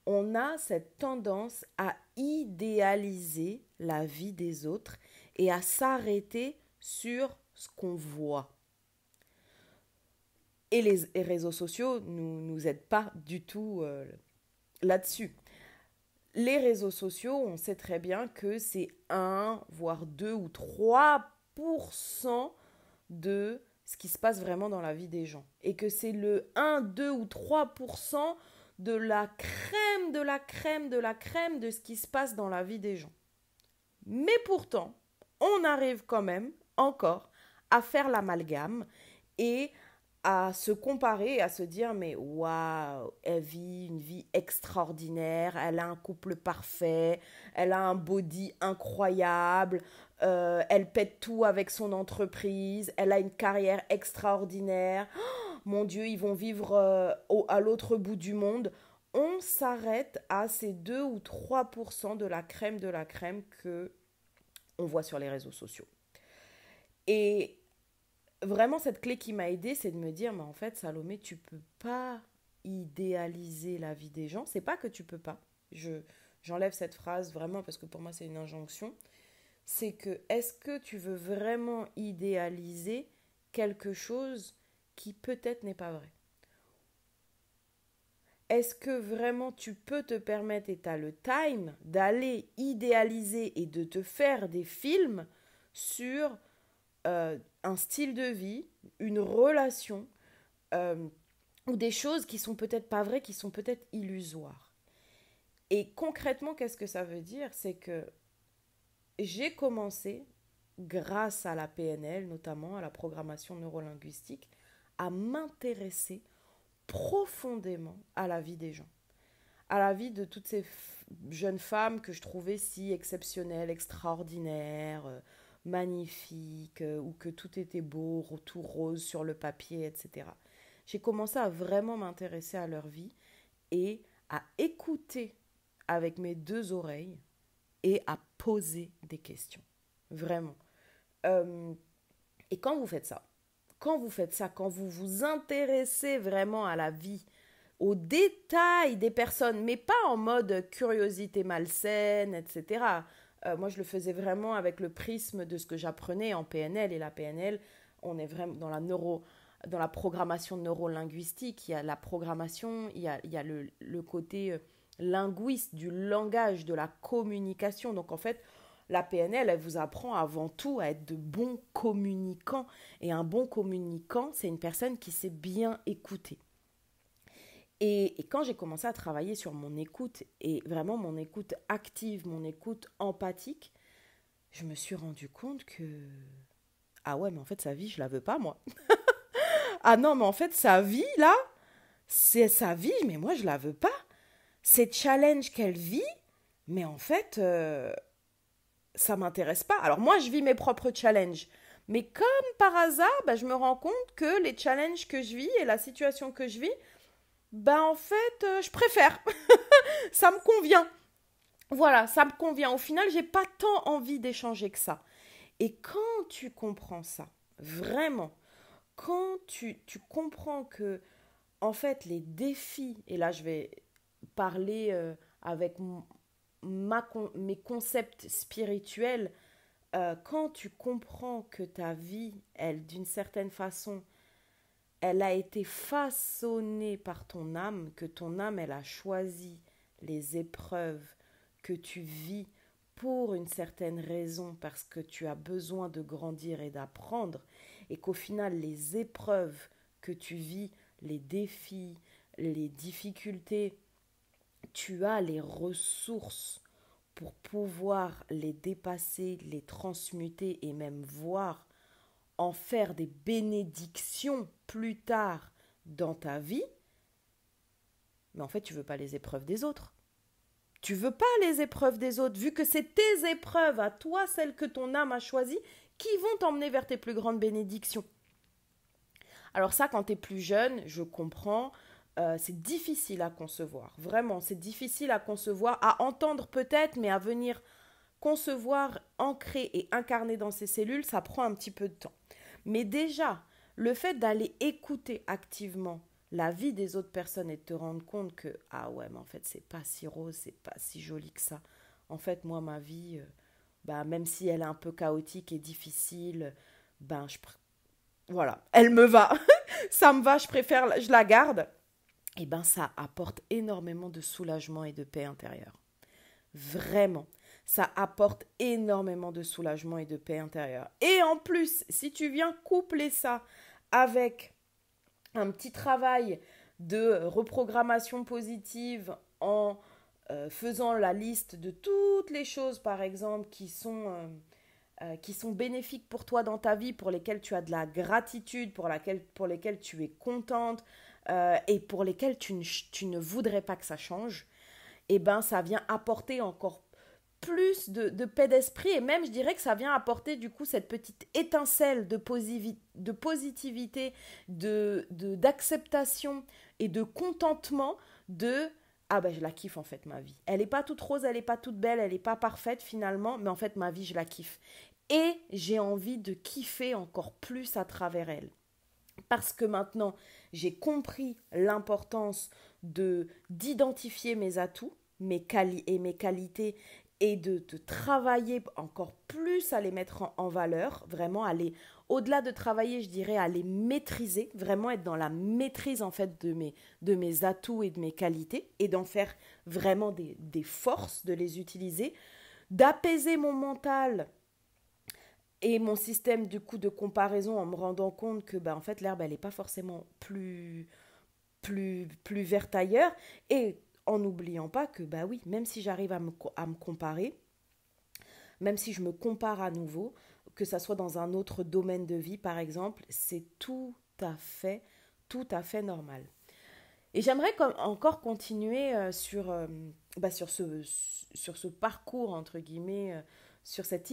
On a cette tendance à idéaliser la vie des autres et à s'arrêter sur ce qu'on voit. Et les réseaux sociaux nous aident pas du tout là-dessus. les réseaux sociaux, on sait très bien que c'est 1, voire 2 ou 3% de ce qui se passe vraiment dans la vie des gens. Et que c'est le 1, 2 ou 3% de la crème, de la crème, de la crème de ce qui se passe dans la vie des gens. Mais pourtant, on arrive quand même, encore, à faire l'amalgame et à se comparer et à se dire mais waouh, elle vit une vie extraordinaire, elle a un couple parfait, elle a un body incroyable, elle pète tout avec son entreprise, elle a une carrière extraordinaire, oh, mon Dieu, ils vont vivre à l'autre bout du monde. On s'arrête à ces 2 ou 3% de la crème que on voit sur les réseaux sociaux. Et vraiment, cette clé qui m'a aidée, c'est de me dire, mais en fait, Salomé, tu peux pas idéaliser la vie des gens. C'est pas que tu peux pas. J'enlève cette phrase vraiment parce que pour moi, c'est une injonction. C'est que, est-ce que tu veux vraiment idéaliser quelque chose qui peut-être n'est pas vrai? Est-ce que vraiment tu peux te permettre, et tu as le time, d'aller idéaliser et de te faire des films sur un style de vie, une relation, ou des choses qui sont peut-être pas vraies, qui sont peut-être illusoires. Et concrètement, qu'est-ce que ça veut dire? C'est que j'ai commencé, grâce à la PNL, notamment à la programmation neurolinguistique, à m'intéresser profondément à la vie des gens, à la vie de toutes ces jeunes femmes que je trouvais si exceptionnelles, extraordinaires, magnifiques, ou que tout était beau, tout rose sur le papier, etc. J'ai commencé à vraiment m'intéresser à leur vie et à écouter avec mes 2 oreilles et à poser des questions. Vraiment. Et quand vous faites ça, quand vous vous intéressez vraiment à la vie, aux détails des personnes, mais pas en mode curiosité malsaine, etc. Moi, je le faisais vraiment avec le prisme de ce que j'apprenais en PNL. Et la PNL, on est vraiment dans la programmation neurolinguistique. Il y a la programmation, il y a le côté linguiste du langage, de la communication. Donc, en fait, la PNL, elle vous apprend avant tout à être de bons communicants. Et un bon communicant, c'est une personne qui sait bien écouter. Et quand j'ai commencé à travailler sur mon écoute, et vraiment mon écoute active, mon écoute empathique, je me suis rendu compte que... Ah ouais, mais en fait, sa vie, je la veux pas, moi. Ah non, mais en fait, sa vie, là, c'est sa vie, mais moi, je la veux pas. Ces challenges qu'elle vit, mais en fait, ça m'intéresse pas. Alors moi, je vis mes propres challenges. Mais comme par hasard, je me rends compte que les challenges que je vis et la situation que je vis, en fait, je préfère. Ça me convient. Voilà, ça me convient. Au final, j'ai pas tant envie d'échanger que ça. Et quand tu comprends ça, vraiment, quand tu comprends que, en fait, les défis, et là, je vais parler avec mes concepts spirituels, quand tu comprends que ta vie, elle, d'une certaine façon, elle a été façonnée par ton âme, que ton âme, elle a choisi les épreuves que tu vis pour une certaine raison, parce que tu as besoin de grandir et d'apprendre, et qu'au final, les épreuves que tu vis, les défis, les difficultés, tu as les ressources pour pouvoir les dépasser, les transmuter et même voir en faire des bénédictions plus tard dans ta vie, mais en fait, tu veux pas les épreuves des autres. Tu veux pas les épreuves des autres, vu que c'est tes épreuves à toi, celles que ton âme a choisies, qui vont t'emmener vers tes plus grandes bénédictions. Alors ça, quand tu es plus jeune, je comprends, c'est difficile à concevoir. Vraiment, c'est difficile à concevoir, à entendre peut-être, mais à venir concevoir, ancrer et incarner dans ses cellules, ça prend un petit peu de temps. Mais déjà, le fait d'aller écouter activement la vie des autres personnes et de te rendre compte que, ah ouais, mais en fait, c'est pas si rose, c'est pas si joli que ça. En fait, moi, ma vie, même si elle est un peu chaotique et difficile, voilà, elle me va. Ça me va, je la garde. Et ça apporte énormément de soulagement et de paix intérieure. Vraiment. Ça apporte énormément de soulagement et de paix intérieure. Et en plus, si tu viens coupler ça avec un petit travail de reprogrammation positive en faisant la liste de toutes les choses, par exemple, qui sont bénéfiques pour toi dans ta vie, pour lesquelles tu as de la gratitude, pour lesquelles tu es contente et pour lesquelles tu ne voudrais pas que ça change, eh ben, ça vient apporter encore plus de paix d'esprit et même je dirais que ça vient apporter du coup cette petite étincelle de positivité, d'acceptation et de contentement de ah ben je la kiffe en fait ma vie. Elle n'est pas toute rose, elle n'est pas toute belle, elle n'est pas parfaite finalement, mais en fait ma vie je la kiffe. Et j'ai envie de kiffer encore plus à travers elle. Parce que maintenant j'ai compris l'importance d'identifier mes atouts, mes qualités et de travailler encore plus à les mettre en valeur, vraiment aller au-delà de travailler, je dirais à les maîtriser, vraiment être dans la maîtrise en fait de mes atouts et de mes qualités et d'en faire vraiment des forces, de les utiliser, d'apaiser mon mental et mon système du coup de comparaison en me rendant compte que en fait l'herbe elle n'est pas forcément plus verte ailleurs et en n'oubliant pas que oui, même si j'arrive à me comparer, même si je me compare à nouveau, que ça soit dans un autre domaine de vie par exemple, c'est tout à fait normal. Et j'aimerais encore continuer sur ce parcours, entre guillemets, sur cette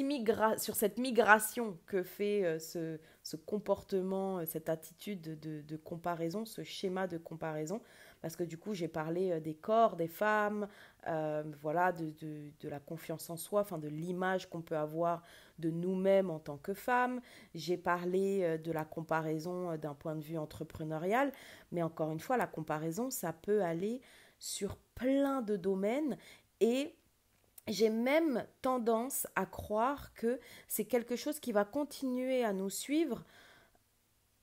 migration que fait ce comportement, cette attitude de comparaison, ce schéma de comparaison. Parce que du coup, j'ai parlé des corps, des femmes, voilà, de la confiance en soi, enfin de l'image qu'on peut avoir de nous-mêmes en tant que femmes. J'ai parlé de la comparaison d'un point de vue entrepreneurial. Mais encore une fois, la comparaison, ça peut aller sur plein de domaines et j'ai même tendance à croire que c'est quelque chose qui va continuer à nous suivre,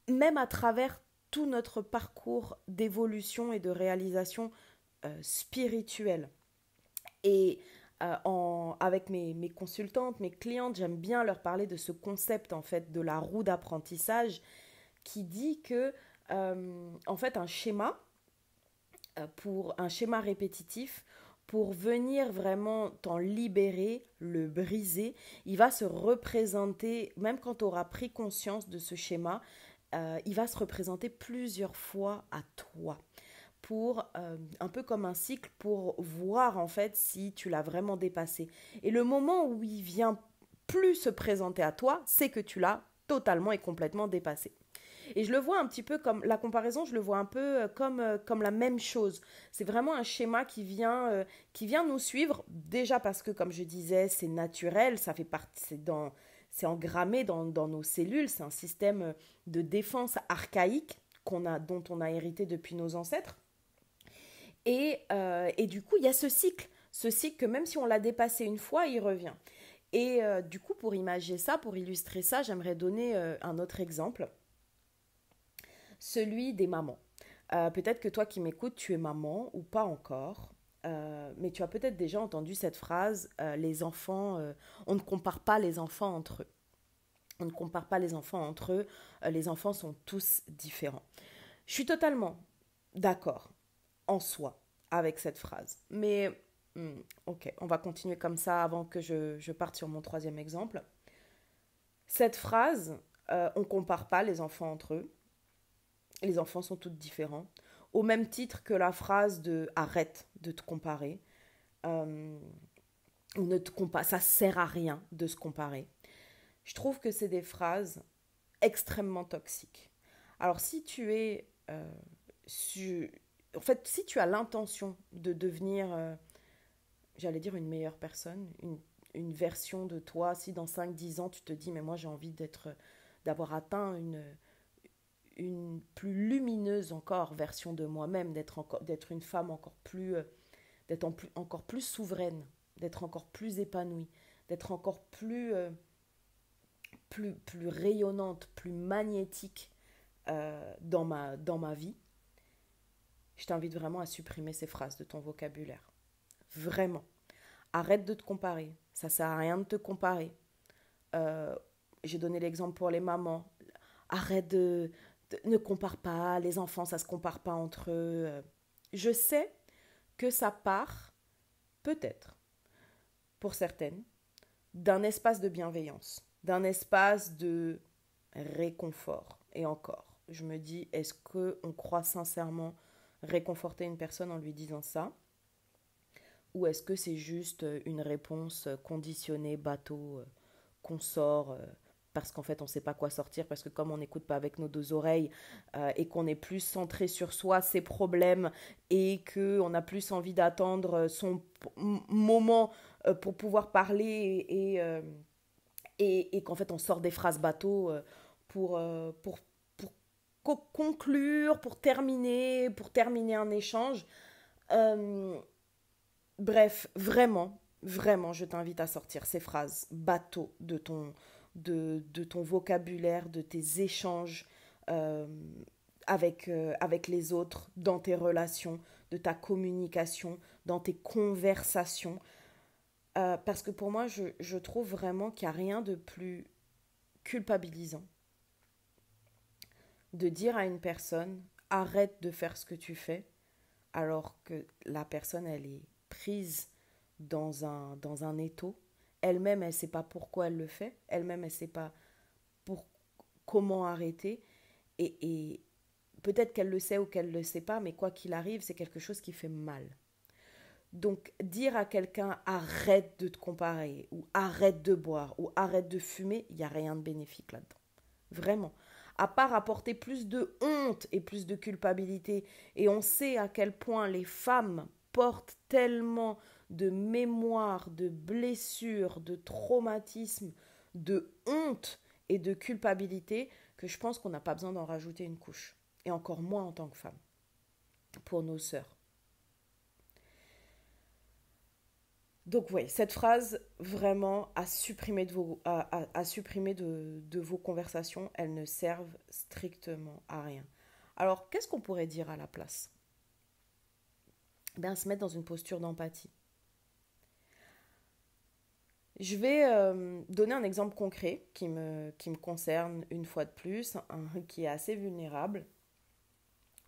même à travers tout notre parcours d'évolution et de réalisation spirituelle. Et avec mes consultantes, mes clientes, j'aime bien leur parler de ce concept en fait de la roue d'apprentissage qui dit que en fait un schéma répétitif pour venir vraiment t'en libérer, le briser, il va se représenter, même quand tu auras pris conscience de ce schéma, il va se représenter plusieurs fois à toi pour un peu comme un cycle pour voir en fait si tu l'as vraiment dépassé. Et le moment où il vient plus se présenter à toi, c'est que tu l'as totalement et complètement dépassé. Et je le vois un petit peu comme la comparaison, je le vois un peu comme la même chose. C'est vraiment un schéma qui vient nous suivre, déjà parce que, comme je disais, c'est naturel, ça fait partie, c'est engrammé dans nos cellules, c'est un système de défense archaïque dont on a hérité depuis nos ancêtres. Et du coup, il y a ce cycle que même si on l'a dépassé une fois, il revient. Et du coup, pour imager ça, pour illustrer ça, j'aimerais donner un autre exemple. Celui des mamans. Peut-être que toi qui m'écoutes, tu es maman ou pas encore, mais tu as peut-être déjà entendu cette phrase, les enfants, on ne compare pas les enfants entre eux. On ne compare pas les enfants entre eux, les enfants sont tous différents. Je suis totalement d'accord en soi avec cette phrase, mais ok, on va continuer comme ça avant que je parte sur mon troisième exemple. Cette phrase, on ne compare pas les enfants entre eux, les enfants sont tous différents, au même titre que la phrase de arrête de te comparer, ne te compare, ça sert à rien de se comparer. Je trouve que c'est des phrases extrêmement toxiques. Alors si tu es, en fait, si tu as l'intention de devenir, j'allais dire une meilleure personne, une version de toi, si dans 5-10 ans tu te dis mais moi j'ai envie d'avoir atteint une plus lumineuse encore version de moi-même, d'être une femme encore plus souveraine, d'être encore plus épanouie, d'être encore plus rayonnante, plus magnétique dans ma vie, je t'invite vraiment à supprimer ces phrases de ton vocabulaire. Vraiment. Arrête de te comparer. Ça sert à rien de te comparer. Euh, j'ai donné l'exemple pour les mamans. Arrête ne compare pas. Les enfants, ça se compare pas entre eux. Je sais que ça part, peut-être, pour certaines, d'un espace de bienveillance, d'un espace de réconfort. Et encore, je me dis, est-ce qu'on croit sincèrement réconforter une personne en lui disant ça? Ou est-ce que c'est juste une réponse conditionnée, bateau, qu'on sort parce qu'en fait on ne sait pas quoi sortir, parce que comme on n'écoute pas avec nos deux oreilles et qu'on est plus centré sur soi, ses problèmes, et qu'on a plus envie d'attendre son moment pour pouvoir parler et qu'en fait on sort des phrases bateau pour conclure, pour terminer un échange. Euh, Bref, vraiment, vraiment, je t'invite à sortir ces phrases bateau de ton vocabulaire, de tes échanges euh, avec les autres, dans tes relations, de ta communication, dans tes conversations. Parce que pour moi, je trouve vraiment qu'il n'y a rien de plus culpabilisant de dire à une personne arrête de faire ce que tu fais alors que la personne elle est prise dans un étau. Elle-même elle ne sait pas pourquoi elle le fait, elle-même elle ne sait pas pour comment arrêter et peut-être qu'elle le sait ou qu'elle ne le sait pas, mais quoi qu'il arrive c'est quelque chose qui fait mal. Donc dire à quelqu'un arrête de te comparer ou arrête de boire ou arrête de fumer, il n'y a rien de bénéfique là-dedans. Vraiment. À part apporter plus de honte et plus de culpabilité. Et on sait à quel point les femmes portent tellement de mémoire, de blessures, de traumatismes, de honte et de culpabilité que je pense qu'on n'a pas besoin d'en rajouter une couche. Et encore moins en tant que femme. Pour nos sœurs. Donc oui, cette phrase, vraiment, à supprimer de vos conversations, elles ne servent strictement à rien. Alors, qu'est-ce qu'on pourrait dire à la place? Ben, se mettre dans une posture d'empathie. Je vais donner un exemple concret qui me concerne une fois de plus, qui est assez vulnérable,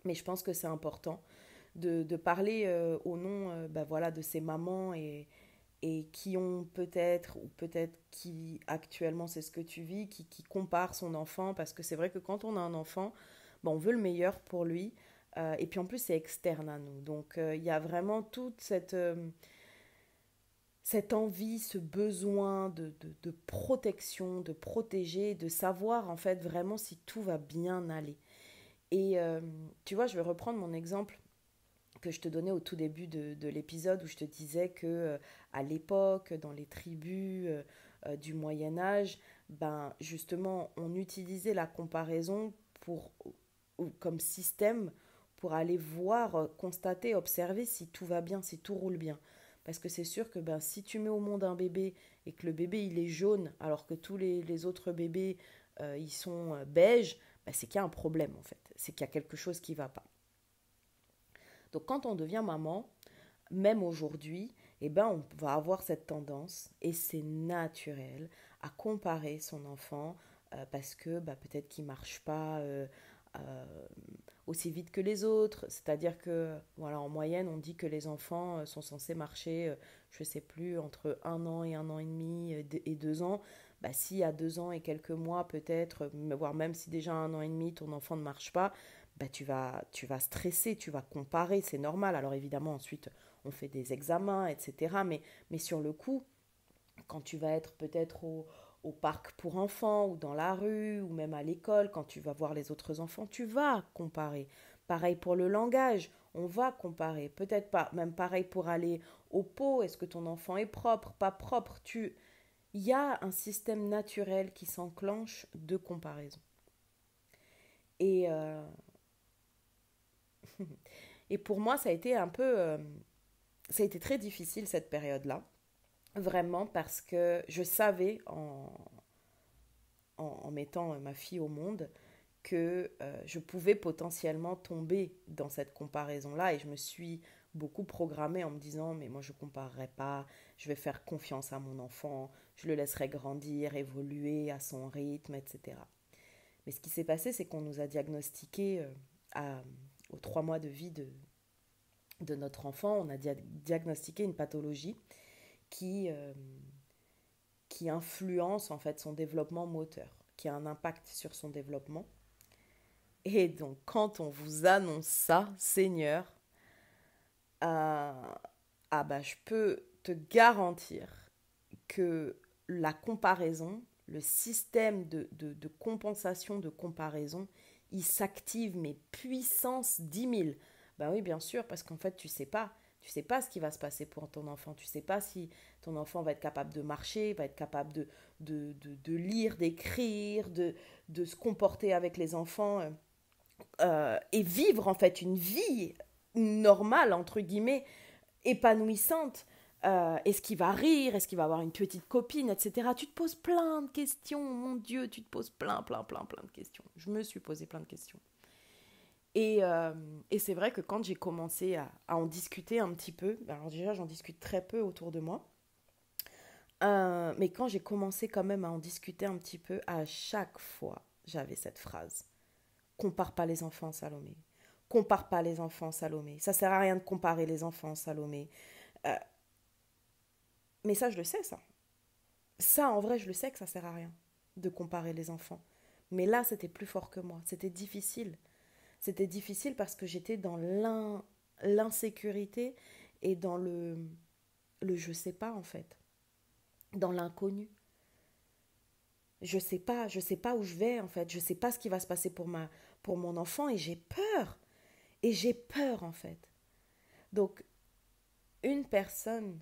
mais je pense que c'est important de parler au nom ben voilà, de ces mamans et qui ont peut-être, ou peut-être qui actuellement c'est ce que tu vis, qui compare son enfant, parce que c'est vrai que quand on a un enfant, ben, on veut le meilleur pour lui, et puis en plus c'est externe à nous. Donc il y a vraiment toute cette envie, ce besoin de protection, de protéger, de savoir en fait vraiment si tout va bien aller. Et tu vois, je vais reprendre mon exemple que je te donnais au tout début de l'épisode où je te disais que à l'époque, dans les tribus du Moyen Âge, ben justement, on utilisait la comparaison comme système pour aller voir, constater, observer si tout va bien, si tout roule bien. Parce que c'est sûr que ben, si tu mets au monde un bébé et que le bébé il est jaune alors que tous les autres bébés ils sont beiges, ben, c'est qu'il y a un problème en fait. C'est qu'il y a quelque chose qui ne va pas. Donc quand on devient maman, même aujourd'hui, eh ben, on va avoir cette tendance, et c'est naturel, à comparer son enfant parce que bah, peut-être qu'il ne marche pas euh, aussi vite que les autres. C'est-à-dire que, voilà, en moyenne, on dit que les enfants sont censés marcher, je ne sais plus, entre 1 an et 1 an et demi et 2 ans. Bah, si à 2 ans et quelques mois, peut-être, voire même si déjà à 1 an et demi, ton enfant ne marche pas, bah, tu vas stresser, tu vas comparer, c'est normal. Alors évidemment, ensuite, on fait des examens, etc. Mais sur le coup, quand tu vas être peut-être au parc pour enfants ou dans la rue ou même à l'école, quand tu vas voir les autres enfants, tu vas comparer. Pareil pour le langage, on va comparer. Peut-être pas, même pareil pour aller au pot, est-ce que ton enfant est propre, pas propre. Il y a un système naturel qui s'enclenche de comparaison. Et, et pour moi, ça a été un peu... ça a été très difficile cette période-là. Vraiment parce que je savais en mettant ma fille au monde que je pouvais potentiellement tomber dans cette comparaison-là et je me suis beaucoup programmée en me disant mais moi je comparerai pas, je vais faire confiance à mon enfant, je le laisserai grandir, évoluer à son rythme, etc. Mais ce qui s'est passé, c'est qu'on nous a diagnostiqué aux 3 mois de vie de notre enfant, on a diagnostiqué une pathologie qui, qui influence en fait son développement moteur, qui a un impact sur son développement. Et donc quand on vous annonce ça, Seigneur, je peux te garantir que la comparaison, le système de compensation, de comparaison, il s'active, mais puissance 10 000. Ben oui, bien sûr, parce qu'en fait, tu sais pas. Tu sais pas ce qui va se passer pour ton enfant. Tu sais pas si ton enfant va être capable de marcher, va être capable de lire, d'écrire, de se comporter avec les enfants et vivre en fait une vie normale, entre guillemets, épanouissante. Est-ce qu'il va rire? Est-ce qu'il va avoir une petite copine, etc. Tu te poses plein de questions, mon Dieu, tu te poses plein de questions. Je me suis posé plein de questions. Et c'est vrai que quand j'ai commencé à en discuter un petit peu, alors déjà j'en discute très peu autour de moi, mais quand j'ai commencé quand même à en discuter un petit peu, à chaque fois j'avais cette phrase: compare pas les enfants, Salomé. Compare pas les enfants, Salomé. Ça sert à rien de comparer les enfants, Salomé. Euh, mais ça, je le sais, ça. Ça, en vrai, je le sais que ça sert à rien de comparer les enfants. Mais là, c'était plus fort que moi. C'était difficile. C'était difficile parce que j'étais dans l'insécurité et dans le je sais pas, en fait. Dans l'inconnu. Je sais pas où je vais, en fait. Je sais pas ce qui va se passer pour mon enfant et j'ai peur. Et j'ai peur, en fait. Donc, une personne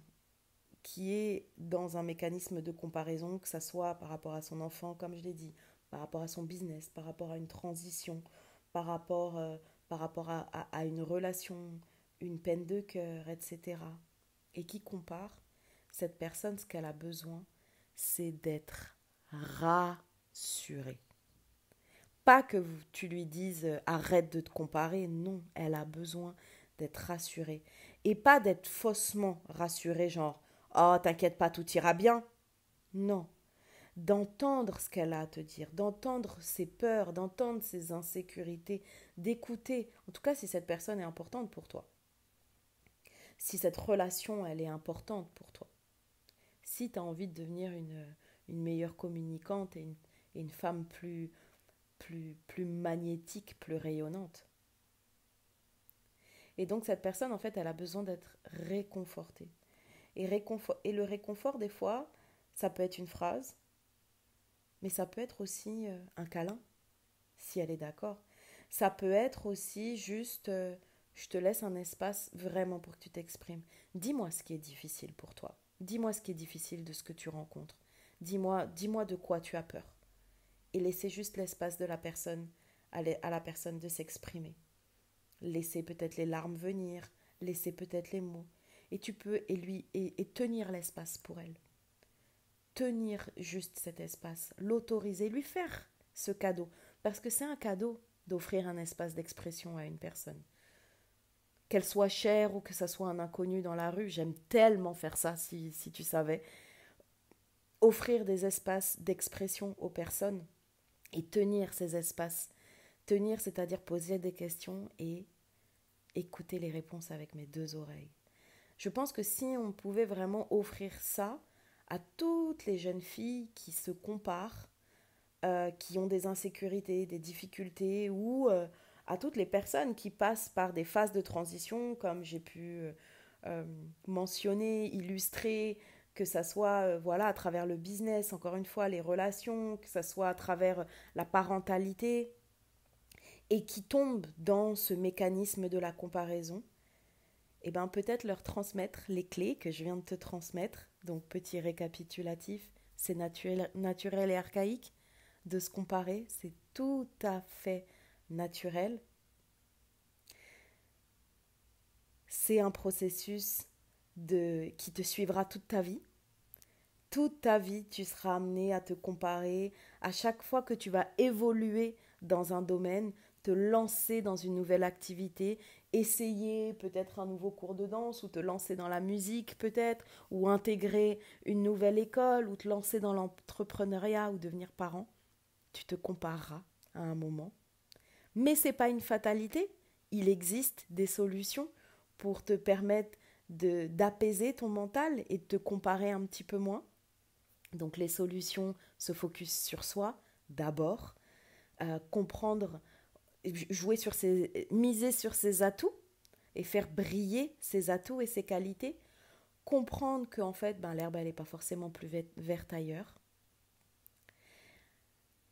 qui est dans un mécanisme de comparaison, que ça soit par rapport à son enfant, comme je l'ai dit, par rapport à son business, par rapport à une transition, par rapport à une relation, une peine de cœur, etc. Et qui compare, cette personne, ce qu'elle a besoin, c'est d'être rassurée. Pas que tu lui dises arrête de te comparer, non, elle a besoin d'être rassurée. Et pas d'être faussement rassurée, genre oh t'inquiète pas, tout ira bien. Non, d'entendre ce qu'elle a à te dire, d'entendre ses peurs, d'entendre ses insécurités, d'écouter, en tout cas si cette personne est importante pour toi, si cette relation elle est importante pour toi, si tu as envie de devenir une meilleure communicante et une femme plus magnétique, plus rayonnante. Et donc cette personne, en fait, elle a besoin d'être réconfortée. Et le réconfort, des fois, ça peut être une phrase, mais ça peut être aussi un câlin, si elle est d'accord. Ça peut être aussi juste, je te laisse un espace vraiment pour que tu t'exprimes. Dis-moi ce qui est difficile pour toi. Dis-moi ce qui est difficile de ce que tu rencontres. Dis-moi de quoi tu as peur. Et laissez juste l'espace de la personne, à la personne de s'exprimer. Laissez peut-être les larmes venir, laissez peut-être les mots. Et tu peux et tenir l'espace pour elle. Tenir juste cet espace, l'autoriser, lui faire ce cadeau. Parce que c'est un cadeau d'offrir un espace d'expression à une personne. Qu'elle soit chère ou que ça soit un inconnu dans la rue, j'aime tellement faire ça si tu savais. Offrir des espaces d'expression aux personnes et tenir ces espaces. Tenir, c'est-à-dire poser des questions et écouter les réponses avec mes deux oreilles. Je pense que si on pouvait vraiment offrir ça à toutes les jeunes filles qui se comparent, qui ont des insécurités, des difficultés, ou à toutes les personnes qui passent par des phases de transition, comme j'ai pu mentionner, illustrer, que ça soit voilà, à travers le business, encore une fois, les relations, que ça soit à travers la parentalité, et qui tombent dans ce mécanisme de la comparaison, et ben peut-être leur transmettre les clés que je viens de te transmettre. Donc petit récapitulatif, c'est naturel et archaïque de se comparer, c'est tout à fait naturel. C'est un processus qui te suivra toute ta vie. Toute ta vie, tu seras amené à te comparer. À chaque fois que tu vas évoluer dans un domaine, te lancer dans une nouvelle activité, essayer peut-être un nouveau cours de danse ou te lancer dans la musique peut-être, ou intégrer une nouvelle école ou te lancer dans l'entrepreneuriat ou devenir parent, tu te compareras à un moment. Mais ce n'est pas une fatalité, il existe des solutions pour te permettre d'apaiser ton mental et de te comparer un petit peu moins. Donc les solutions se focus sur soi d'abord, comprendre, miser sur ses atouts et faire briller ses atouts et ses qualités, comprendre qu'en fait l'herbe elle n'est pas forcément plus verte ailleurs,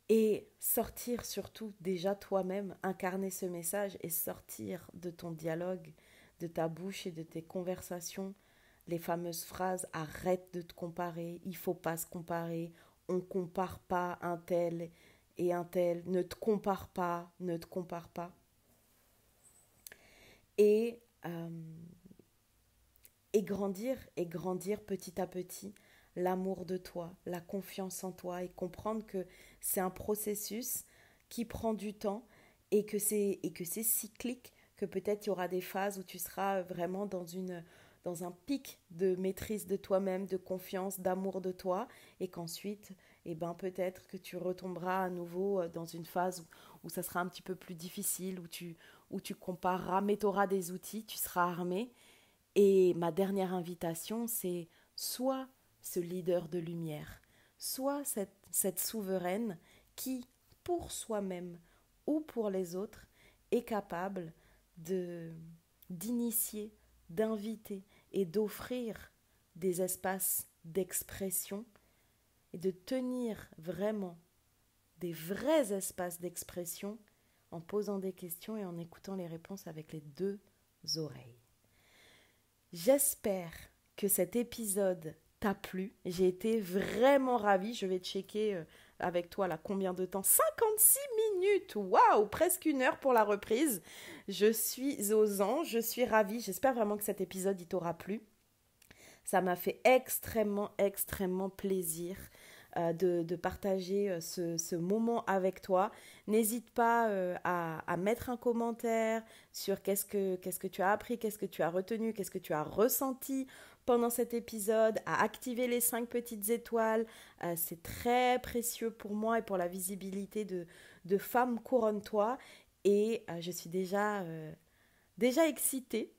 et sortir surtout déjà toi-même, incarner ce message et sortir de ton dialogue, de ta bouche et de tes conversations les fameuses phrases « arrête de te comparer, il ne faut pas se comparer, on ne compare pas un tel et un tel, ne te compare pas, ne te compare pas ». Et grandir petit à petit l'amour de toi, la confiance en toi et comprendre que c'est un processus qui prend du temps et que c'est cyclique, que peut-être il y aura des phases où tu seras vraiment dans un pic de maîtrise de toi-même, de confiance, d'amour de toi, et qu'ensuite, peut-être que tu retomberas à nouveau dans une phase où ça sera un petit peu plus difficile, où tu compareras, mais tu auras des outils, tu seras armé. Et ma dernière invitation, c'est soit ce leader de lumière, soit cette souveraine qui, pour soi-même ou pour les autres, est capable d'initier, d'inviter et d'offrir des espaces d'expression et de tenir vraiment des vrais espaces d'expression en posant des questions et en écoutant les réponses avec les deux oreilles. J'espère que cet épisode t'a plu. J'ai été vraiment ravie. Je vais checker avec toi là combien de temps. 56 minutes. Waouh, presque 1 heure pour la reprise. Je suis aux anges, je suis ravie. J'espère vraiment que cet épisode il t'aura plu. Ça m'a fait extrêmement plaisir de partager ce moment avec toi. N'hésite pas à mettre un commentaire sur qu'est-ce que tu as appris, qu'est-ce que tu as retenu, qu'est-ce que tu as ressenti pendant cet épisode, à activer les 5 petites étoiles. C'est très précieux pour moi et pour la visibilité de Femme Couronne-toi. Et je suis déjà excitée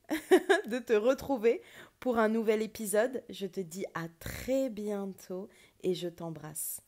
de te retrouver pour un nouvel épisode. Je te dis à très bientôt et je t'embrasse.